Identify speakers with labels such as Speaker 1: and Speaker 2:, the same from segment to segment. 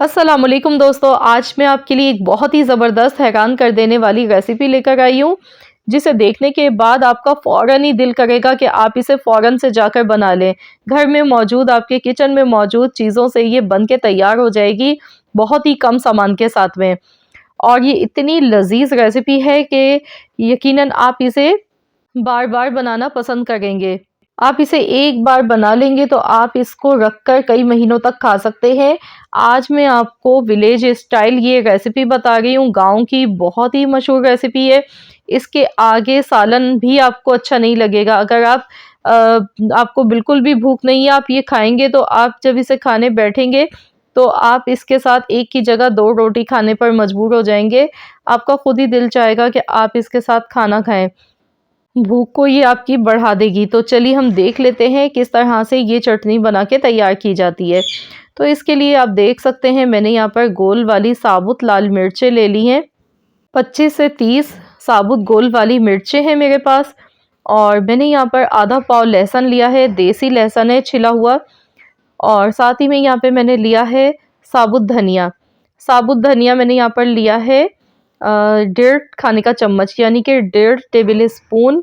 Speaker 1: अस्सलाम वालेकुम दोस्तों, आज मैं आपके लिए एक बहुत ही ज़बरदस्त हैरान कर देने वाली रेसिपी लेकर आई हूँ, जिसे देखने के बाद आपका फ़ौरन ही दिल करेगा कि आप इसे फ़ौरन से जाकर बना लें। घर में मौजूद आपके किचन में मौजूद चीज़ों से ये बन के तैयार हो जाएगी, बहुत ही कम सामान के साथ में। और ये इतनी लज़ीज़ रेसिपी है कि यकीनन आप इसे बार-बार बनाना पसंद करेंगे। आप इसे एक बार बना लेंगे तो आप इसको रखकर कई महीनों तक खा सकते हैं। आज मैं आपको विलेज स्टाइल ये रेसिपी बता रही हूँ, गाँव की बहुत ही मशहूर रेसिपी है। इसके आगे सालन भी आपको अच्छा नहीं लगेगा। अगर अ, आपको बिल्कुल भी भूख नहीं है, आप ये खाएँगे तो आप जब इसे खाने बैठेंगे, तो आप इसके साथ एक की जगह 2 रोटी खाने पर मजबूर हो जाएँगे। आपका खुद ही दिल चाहेगा कि आप इसके साथ खाना खाएँ। भूख को ये आपकी बढ़ा देगी। तो चलिए हम देख लेते हैं किस तरह से ये चटनी बना के तैयार की जाती है। तो इसके लिए आप देख सकते हैं मैंने यहाँ पर गोल वाली साबुत लाल मिर्चें ले ली हैं। 25 से 30 साबुत गोल वाली मिर्चें हैं मेरे पास। और मैंने यहाँ पर आधा पाव लहसुन लिया है, देसी लहसुन है छिला हुआ। और साथ ही में यहाँ पे मैंने लिया है साबुत धनिया। साबुत धनिया मैंने यहाँ पर लिया है 1.5 खाने का चम्मच, यानी कि 1.5 टेबल स्पून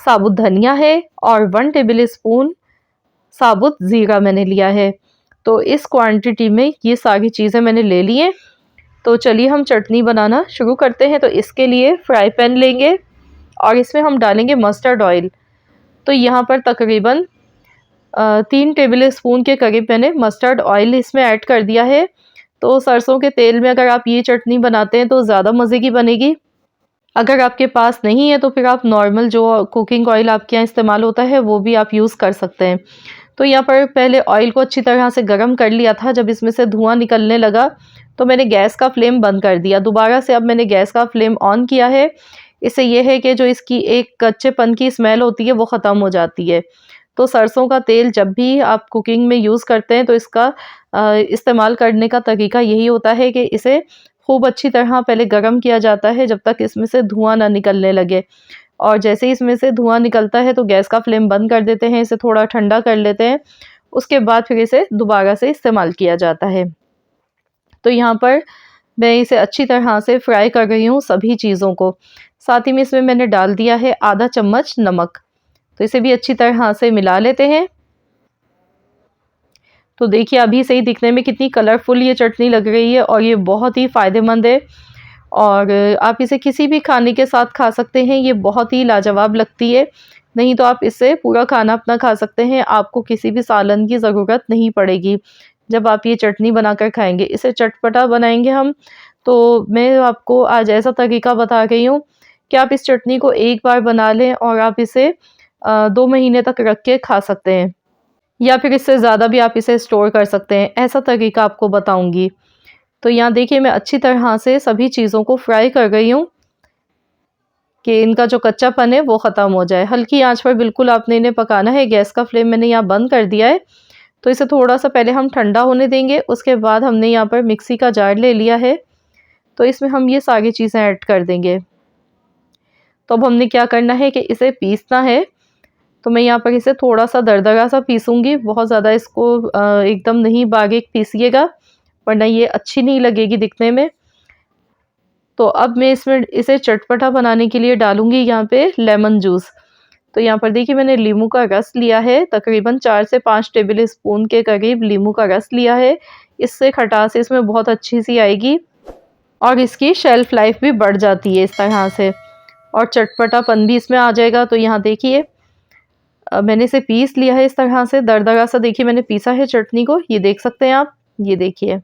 Speaker 1: साबुत धनिया है और 1 टेबल स्पून साबुत ज़ीरा मैंने लिया है। तो इस क्वांटिटी में ये सारी चीज़ें मैंने ले ली हैं। तो चलिए हम चटनी बनाना शुरू करते हैं। तो इसके लिए फ्राई पैन लेंगे और इसमें हम डालेंगे मस्टर्ड ऑयल। तो यहाँ पर तकरीबन 3 टेबल स्पून के करीब मैंने मस्टर्ड ऑयल इसमें ऐड कर दिया है। तो सरसों के तेल में अगर आप ये चटनी बनाते हैं तो ज़्यादा मज़े की बनेगी। अगर आपके पास नहीं है तो फिर आप नॉर्मल जो कुकिंग ऑयल आपके यहाँ इस्तेमाल होता है वो भी आप यूज़ कर सकते हैं। तो यहाँ पर पहले ऑयल को अच्छी तरह से गर्म कर लिया था। जब इसमें से धुआँ निकलने लगा तो मैंने गैस का फ्लेम बंद कर दिया। दोबारा से अब मैंने गैस का फ्लेम ऑन किया है। इससे ये है कि जो इसकी एक कच्चेपन की स्मेल होती है वो ख़त्म हो जाती है। तो सरसों का तेल जब भी आप कुकिंग में यूज़ करते हैं तो इसका इस्तेमाल करने का तरीका यही होता है कि इसे खूब अच्छी तरह पहले गरम किया जाता है जब तक इसमें से धुआँ ना निकलने लगे। और जैसे ही इसमें से धुआँ निकलता है तो गैस का फ्लेम बंद कर देते हैं, इसे थोड़ा ठंडा कर लेते हैं। उसके बाद फिर इसे दोबारा से इस्तेमाल किया जाता है। तो यहाँ पर मैं इसे अच्छी तरह से फ्राई कर रही हूँ सभी चीज़ों को। साथ ही में इसमें मैंने डाल दिया है आधा चम्मच नमक। तो इसे भी अच्छी तरह से मिला लेते हैं। तो देखिए अभी से ही दिखने में कितनी कलरफुल ये चटनी लग रही है और ये बहुत ही फ़ायदेमंद है। और आप इसे किसी भी खाने के साथ खा सकते हैं, ये बहुत ही लाजवाब लगती है। नहीं तो आप इससे पूरा खाना अपना खा सकते हैं, आपको किसी भी सालन की ज़रूरत नहीं पड़ेगी जब आप ये चटनी बनाकर खाएँगे। इसे चटपटा बनाएँगे हम, तो मैं आपको आज ऐसा तरीका बता रही हूँ कि आप इस चटनी को एक बार बना लें और आप इसे 2 महीने तक रख के खा सकते हैं। या फिर इससे ज़्यादा भी आप इसे स्टोर कर सकते हैं, ऐसा तरीका आपको बताऊँगी। तो यहाँ देखिए मैं अच्छी तरह से सभी चीज़ों को फ्राई कर रही हूँ कि इनका जो कच्चापन है वो ख़त्म हो जाए। हल्की आंच पर बिल्कुल आपने इन्हें पकाना है। गैस का फ्लेम मैंने यहाँ बंद कर दिया है। तो इसे थोड़ा-सा पहले हम ठंडा होने देंगे, उसके बाद हमने यहाँ पर मिक्सी का जार ले लिया है। तो इसमें हम ये सारी चीज़ें ऐड कर देंगे। तो अब हमने क्या करना है कि इसे पीसना है। तो मैं यहाँ पर इसे थोड़ा-सा दरदरा सा पीसूँगी, बहुत ज़्यादा इसको एकदम नहीं बारीक पीसिएगा, वरना ये अच्छी नहीं लगेगी दिखने में। तो अब मैं इसमें इसे चटपटा बनाने के लिए डालूँगी यहाँ पे लेमन जूस। तो यहाँ पर देखिए मैंने नींबू का रस लिया है, तकरीबन 4 से 5 टेबल स्पून के करीब नींबू का रस लिया है। इससे खटास इसमें बहुत अच्छी-सी आएगी और इसकी शेल्फ लाइफ भी बढ़ जाती है इस तरह से, और चटपटापन भी इसमें आ जाएगा। तो यहाँ देखिए मैंने इसे पीस लिया है इस तरह से, दरदरा सा देखिए मैंने पीसा है चटनी को, ये देख सकते हैं आप, ये देखिए।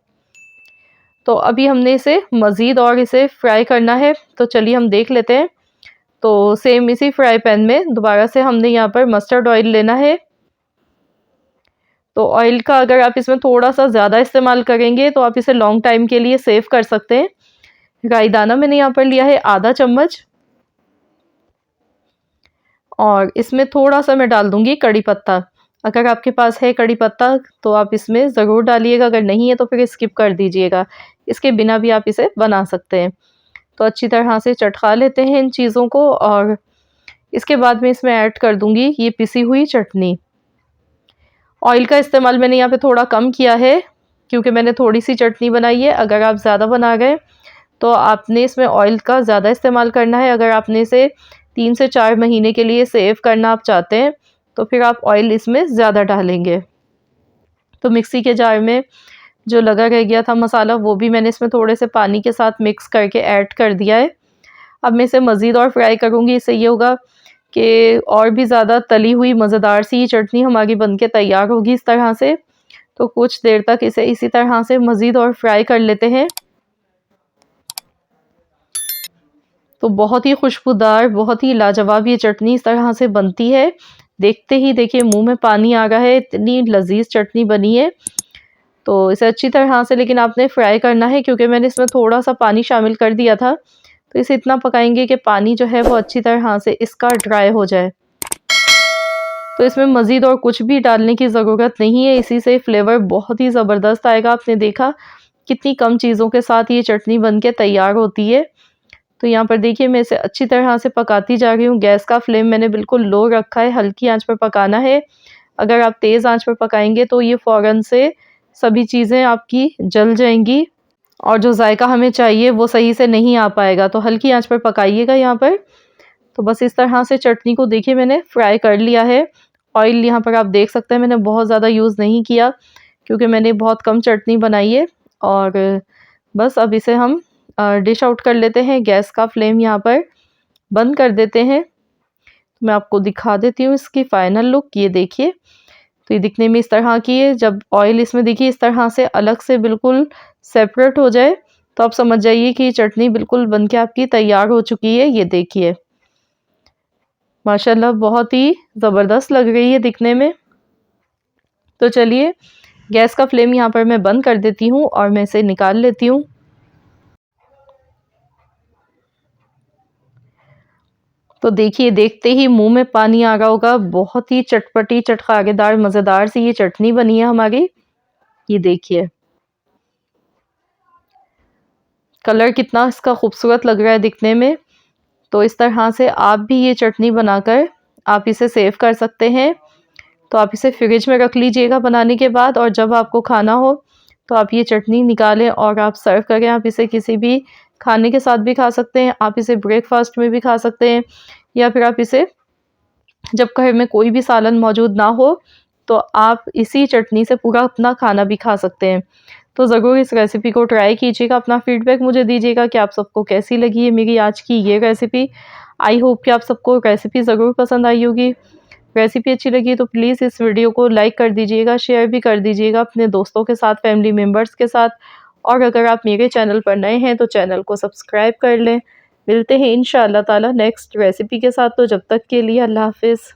Speaker 1: तो अभी हमने इसे मज़ीद और इसे फ्राई करना है, तो चलिए हम देख लेते हैं। तो सेम इसी फ्राई पैन में दोबारा से हमने यहाँ पर मस्टर्ड ऑयल लेना है। तो ऑयल का अगर आप इसमें थोड़ा-सा ज़्यादा इस्तेमाल करेंगे तो आप इसे लॉन्ग टाइम के लिए सेव कर सकते हैं। राई दाना मैंने यहाँ पर लिया है आधा चम्मच और इसमें थोड़ा-सा मैं डाल दूँगी कड़ी पत्ता। अगर आपके पास है कड़ी पत्ता तो आप इसमें ज़रूर डालिएगा, अगर नहीं है तो फिर स्किप कर दीजिएगा। इसके बिना भी आप इसे बना सकते हैं। तो अच्छी तरह से चटका लेते हैं इन चीज़ों को और इसके बाद मैं इसमें ऐड कर दूँगी ये पिसी हुई चटनी। ऑयल का इस्तेमाल मैंने यहाँ पे थोड़ा कम किया है क्योंकि मैंने थोड़ी सी चटनी बनाई है। अगर आप ज़्यादा बना गए तो आपने इसमें ऑयल का ज़्यादा इस्तेमाल करना है। अगर आपने इसे 3 से 4 महीने के लिए सेव करना आप चाहते हैं तो फिर आप ऑयल इसमें ज़्यादा डालेंगे। तो मिक्सी के जार में जो लगा रह गया था मसाला, वो भी मैंने इसमें थोड़े से पानी के साथ मिक्स करके ऐड कर दिया है। अब मैं इसे मज़ीद और फ्राई करूँगी। इससे ये होगा कि और भी ज़्यादा तली हुई मज़ेदार सी ये चटनी हमारी बनके तैयार होगी इस तरह से। तो कुछ देर तक इसे इसी तरह से मज़ीद और फ्राई कर लेते हैं। तो बहुत ही खुशबूदार, बहुत ही लाजवाब ये चटनी इस तरह से बनती है। देखते ही देखिए मुँह में पानी आ रहा है, इतनी लज़ीज़ चटनी बनी है। तो इसे अच्छी तरह से लेकिन आपने फ्राई करना है, क्योंकि मैंने इसमें थोड़ा-सा पानी शामिल कर दिया था। तो इसे इतना पकाएँगे कि पानी जो है वो अच्छी तरह से इसका ड्राई हो जाए। तो इसमें मज़ीद और कुछ भी डालने की ज़रूरत नहीं है, इसी से फ्लेवर बहुत ही ज़बरदस्त आएगा। आपने देखा कितनी कम चीज़ों के साथ ये चटनी बनके तैयार होती है। तो यहाँ पर देखिए मैं इसे अच्छी तरह से पकाती जा रही हूँ। गैस का फ्लेम मैंने बिल्कुल लो रखा है, हल्की आँच पर पकाना है। अगर आप तेज़ आँच पर पकाएँगे तो ये फ़ौरन से सभी चीज़ें आपकी जल जाएँगी और जो जायका हमें चाहिए वो सही से नहीं आ पाएगा। तो हल्की आँच पर पकाइएगा यहाँ पर। तो बस इस तरह से चटनी को देखिए मैंने फ्राई कर लिया है। ऑयल यहाँ पर आप देख सकते हैं मैंने बहुत ज़्यादा यूज़ नहीं किया, क्योंकि मैंने बहुत कम चटनी बनाई है। और बस अब इसे हम डिश आउट कर लेते हैं। गैस का फ्लेम यहाँ पर बंद कर देते हैं। मैं आपको दिखा देती हूँ इसकी फाइनल लुक। ये देखिए, तो ये दिखने में इस तरह की है। जब ऑयल इसमें देखिए इस तरह से अलग से बिल्कुल सेपरेट हो जाए तो आप समझ जाइए कि ये चटनी बिल्कुल बनके आपकी तैयार हो चुकी है। ये देखिए माशाल्लाह बहुत ही ज़बरदस्त लग रही है दिखने में। तो चलिए गैस का फ्लेम यहाँ पर मैं बंद कर देती हूँ और मैं इसे निकाल लेती हूँ। तो देखिए देखते ही मुंह में पानी आ रहा होगा। बहुत ही चटपटी, चटखारेदार, मज़ेदार सी ये चटनी बनी है हमारी। ये देखिए कलर कितना इसका खूबसूरत लग रहा है दिखने में। तो इस तरह से आप भी ये चटनी बनाकर आप इसे सेव कर सकते हैं। तो आप इसे फ्रिज में रख लीजिएगा बनाने के बाद, और जब आपको खाना हो तो आप ये चटनी निकालें और आप सर्व करें। आप इसे किसी भी खाने के साथ भी खा सकते हैं, आप इसे ब्रेकफास्ट में भी खा सकते हैं, या फिर आप इसे जब घर में कोई भी सालन मौजूद ना हो तो आप इसी चटनी से पूरा अपना खाना भी खा सकते हैं। तो ज़रूर इस रेसिपी को ट्राई कीजिएगा। अपना फीडबैक मुझे दीजिएगा कि आप सबको कैसी लगी है मेरी आज की ये रेसिपी। आई होप कि आप सबको रेसिपी ज़रूर पसंद आई होगी। रेसिपी अच्छी लगी तो प्लीज़ इस वीडियो को लाइक कर दीजिएगा, शेयर भी कर दीजिएगा अपने दोस्तों के साथ, फैमिली मेम्बर्स के साथ। और अगर आप मेरे चैनल पर नए हैं तो चैनल को सब्सक्राइब कर लें। मिलते हैं इंशाअल्लाह ताला नेक्स्ट रेसिपी के साथ। तो जब तक के लिए अल्लाह हाफ़िज़।